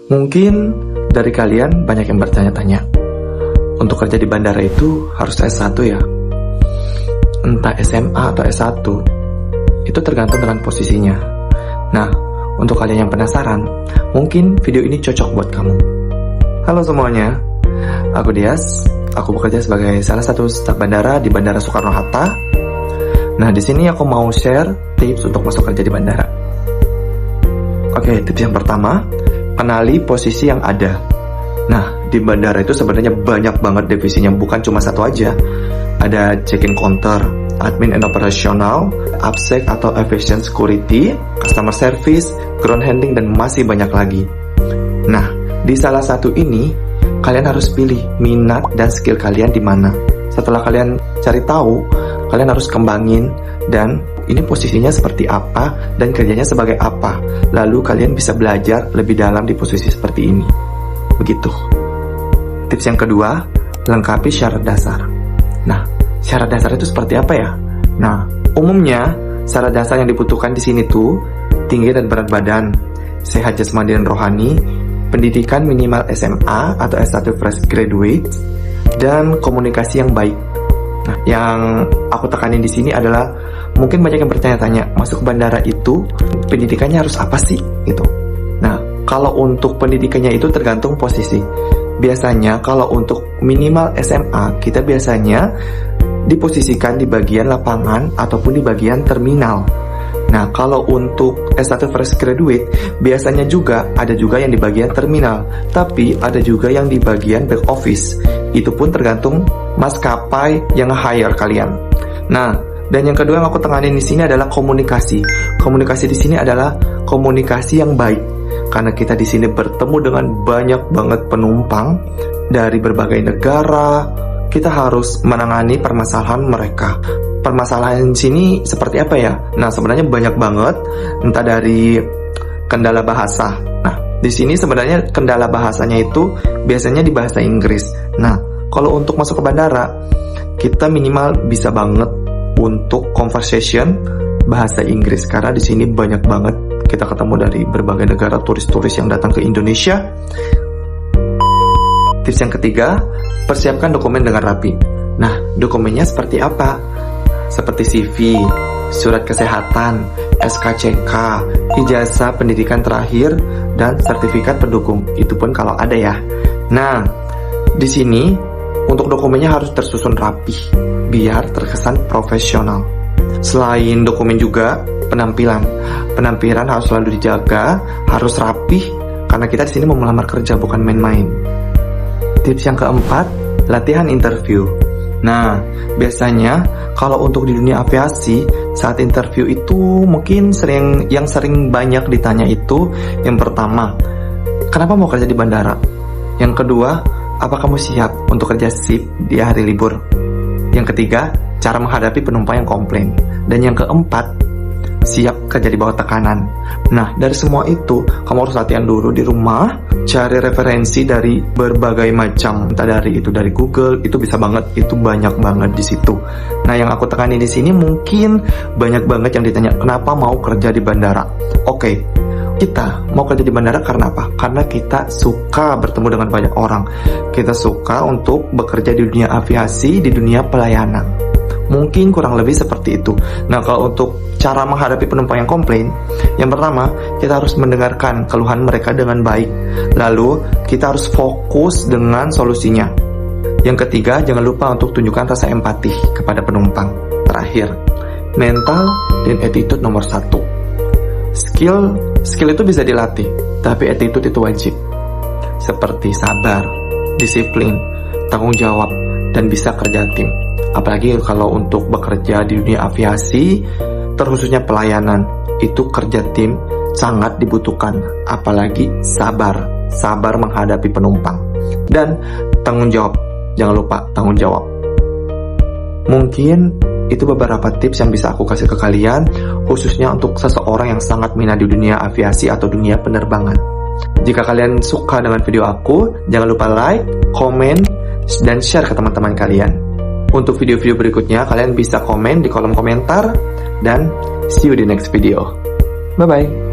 Mungkin dari kalian banyak yang bertanya-tanya, untuk kerja di bandara itu harus S1 ya? Entah SMA atau S1, itu tergantung dengan posisinya. Nah, untuk kalian yang penasaran, mungkin video ini cocok buat kamu. Halo semuanya, aku Dias. Aku bekerja sebagai salah satu staf bandara di Bandara Soekarno-Hatta. Nah, di sini aku mau share tips untuk masuk kerja di bandara. Oke, tips yang pertama, kenali posisi yang ada. Nah, di bandara itu sebenarnya banyak banget divisinya, bukan cuma satu aja. Ada check-in counter, admin and operational, APSEC atau aviation security, customer service, ground handling, dan masih banyak lagi. Nah, di salah satu ini, kalian harus pilih minat dan skill kalian di mana. Setelah kalian cari tahu, kalian harus kembangin dan ini posisinya seperti apa dan kerjanya sebagai apa. Lalu kalian bisa belajar lebih dalam di posisi seperti ini. Begitu. Tips yang kedua, lengkapi syarat dasar. Nah, syarat dasar itu seperti apa ya? Nah, umumnya syarat dasar yang dibutuhkan di sini tuh tinggi dan berat badan, sehat jasmani dan rohani, pendidikan minimal SMA atau S1 fresh graduate, dan komunikasi yang baik. Nah, yang aku tekanin di sini adalah mungkin banyak yang bertanya-tanya, masuk bandara itu pendidikannya harus apa sih? Gitu. Nah, kalau untuk pendidikannya itu tergantung posisi. Biasanya kalau untuk minimal SMA, kita biasanya diposisikan di bagian lapangan ataupun di bagian terminal. Nah, kalau untuk S1 fresh graduate, biasanya ada juga yang di bagian terminal, tapi ada juga yang di bagian back office. Itu pun tergantung maskapai yang hire kalian. Nah, dan yang kedua yang aku tenganin di sini adalah komunikasi. Komunikasi di sini adalah komunikasi yang baik, karena kita di sini bertemu dengan banyak banget penumpang dari berbagai negara. Kita harus menangani permasalahan mereka. Permasalahan di sini seperti apa ya? Nah, sebenarnya banyak banget, entah dari kendala bahasa. Nah, di sini sebenarnya kendala bahasanya itu biasanya di bahasa Inggris. Nah, kalau untuk masuk ke bandara, kita minimal bisa banget untuk conversation bahasa Inggris, karena di sini banyak banget kita ketemu dari berbagai negara, turis-turis yang datang ke Indonesia. Tips yang ketiga, persiapkan dokumen dengan rapi. Nah, dokumennya seperti apa? Seperti CV, surat kesehatan, SKCK, ijazah pendidikan terakhir, dan sertifikat pendukung. Itu pun kalau ada ya. Nah, di sini untuk dokumennya harus tersusun rapi, biar terkesan profesional. Selain dokumen juga penampilan. Penampilan harus selalu dijaga, harus rapih, karena kita di sini mau melamar kerja, bukan main-main. Tips yang keempat, latihan interview. Nah, biasanya kalau untuk di dunia aviasi, saat interview itu mungkin yang sering banyak ditanya itu, yang pertama, kenapa mau kerja di bandara? Yang kedua, apa kamu siap untuk kerja shift di hari libur? Yang ketiga, cara menghadapi penumpang yang komplain. Dan yang keempat, siap kerja di bawah tekanan. Nah, dari semua itu, kamu harus latihan dulu di rumah, cari referensi dari berbagai macam, entah dari Google, itu bisa banget, itu banyak banget di situ. Nah, yang aku tekani di sini mungkin banyak banget yang ditanya, kenapa mau kerja di bandara? Oke, kita mau kerja di bandara karena apa? Karena kita suka bertemu dengan banyak orang. Kita suka untuk bekerja di dunia aviasi, di dunia pelayanan. Mungkin kurang lebih seperti itu. Nah, kalau untuk cara menghadapi penumpang yang komplain, yang pertama, kita harus mendengarkan keluhan mereka dengan baik. Lalu, kita harus fokus dengan solusinya. Yang ketiga, jangan lupa untuk tunjukkan rasa empati kepada penumpang. Terakhir, mental dan attitude nomor 1. Skill itu bisa dilatih, tapi attitude itu wajib. Seperti sabar, disiplin, tanggung jawab, dan bisa kerja tim. Apalagi kalau untuk bekerja di dunia aviasi, terkhususnya pelayanan, itu kerja tim sangat dibutuhkan. Apalagi sabar menghadapi penumpang. Dan tanggung jawab, jangan lupa tanggung jawab. Mungkin itu beberapa tips yang bisa aku kasih ke kalian, khususnya untuk seseorang yang sangat minat di dunia aviasi atau dunia penerbangan. Jika kalian suka dengan video aku, jangan lupa like, komen, dan share ke teman-teman kalian. Untuk video-video berikutnya, kalian bisa komen di kolom komentar, dan see you di next video. Bye-bye.